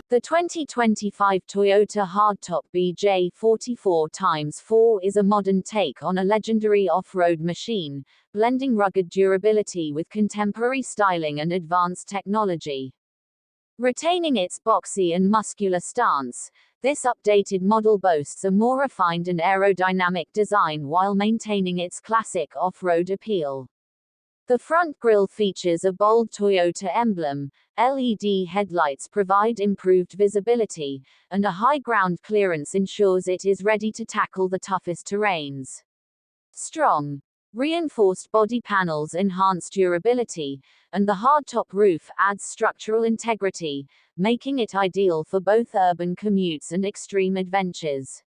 The 2025 Toyota Hardtop BJ40 is a modern take on a legendary off-road machine, blending rugged durability with contemporary styling and advanced technology. Retaining its boxy and muscular stance, this updated model boasts a more refined and aerodynamic design while maintaining its classic off-road appeal. The front grille features a bold Toyota emblem, LED headlights provide improved visibility, and a high ground clearance ensures it is ready to tackle the toughest terrains. Strong, reinforced body panels enhance durability, and the hardtop roof adds structural integrity, making it ideal for both urban commutes and extreme adventures.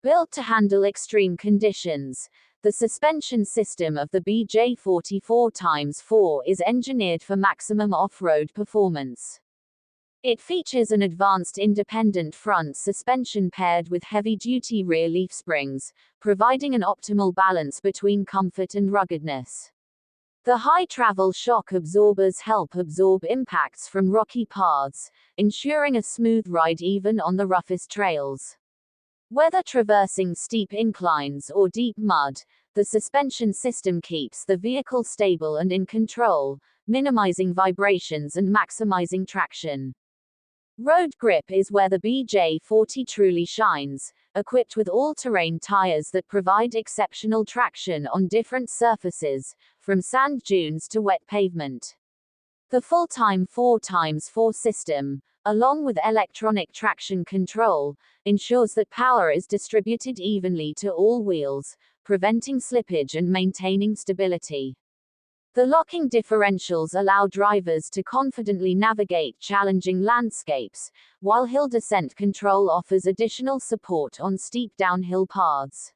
Built to handle extreme conditions, the suspension system of the BJ40x4 is engineered for maximum off-road performance. It features an advanced independent front suspension paired with heavy-duty rear leaf springs, providing an optimal balance between comfort and ruggedness. The high-travel shock absorbers help absorb impacts from rocky paths, ensuring a smooth ride even on the roughest trails. Whether traversing steep inclines or deep mud, the suspension system keeps the vehicle stable and in control, minimizing vibrations and maximizing traction. Road grip is where the BJ40 truly shines, equipped with all-terrain tires that provide exceptional traction on different surfaces, from sand dunes to wet pavement. The full-time 4x4 system, along with electronic traction control, ensures that power is distributed evenly to all wheels, preventing slippage and maintaining stability. The locking differentials allow drivers to confidently navigate challenging landscapes, while hill descent control offers additional support on steep downhill paths.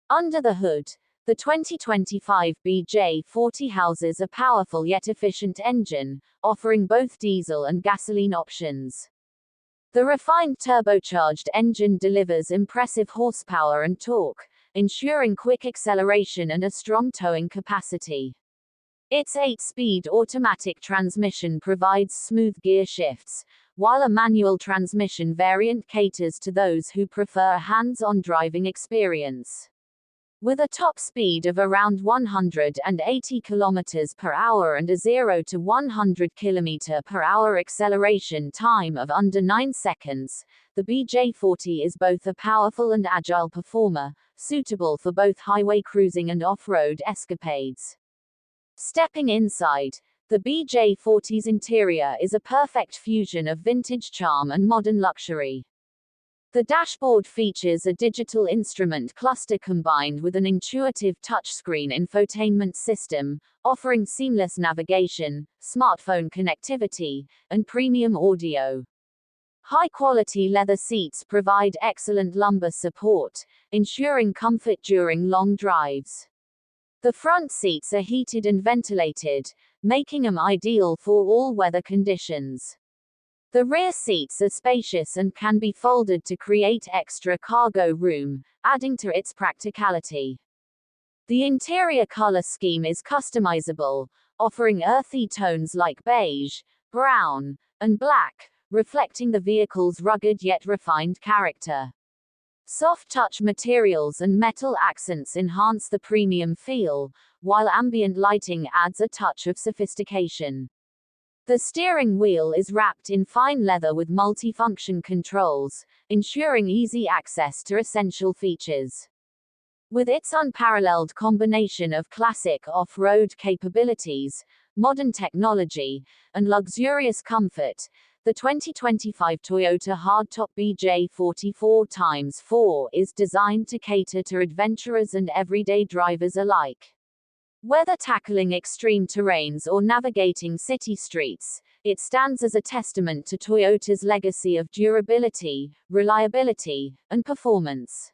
Under the hood, the 2025 BJ40 houses a powerful yet efficient engine, offering both diesel and gasoline options. The refined turbocharged engine delivers impressive horsepower and torque, ensuring quick acceleration and a strong towing capacity. Its 8-speed automatic transmission provides smooth gear shifts, while a manual transmission variant caters to those who prefer a hands-on driving experience. With a top speed of around 180 km per hour and a 0 to 100 km per hour acceleration time of under 9 seconds, the BJ40 is both a powerful and agile performer, suitable for both highway cruising and off-road escapades. Stepping inside, the BJ40's interior is a perfect fusion of vintage charm and modern luxury. The dashboard features a digital instrument cluster combined with an intuitive touchscreen infotainment system, offering seamless navigation, smartphone connectivity, and premium audio. High-quality leather seats provide excellent lumbar support, ensuring comfort during long drives. The front seats are heated and ventilated, making them ideal for all weather conditions. The rear seats are spacious and can be folded to create extra cargo room, adding to its practicality. The interior color scheme is customizable, offering earthy tones like beige, brown, and black, reflecting the vehicle's rugged yet refined character. Soft touch materials and metal accents enhance the premium feel, while ambient lighting adds a touch of sophistication. The steering wheel is wrapped in fine leather with multifunction controls, ensuring easy access to essential features. With its unparalleled combination of classic off-road capabilities, modern technology, and luxurious comfort, the 2025 Toyota Hardtop BJ40x4 is designed to cater to adventurers and everyday drivers alike. Whether tackling extreme terrains or navigating city streets, it stands as a testament to Toyota's legacy of durability, reliability, and performance.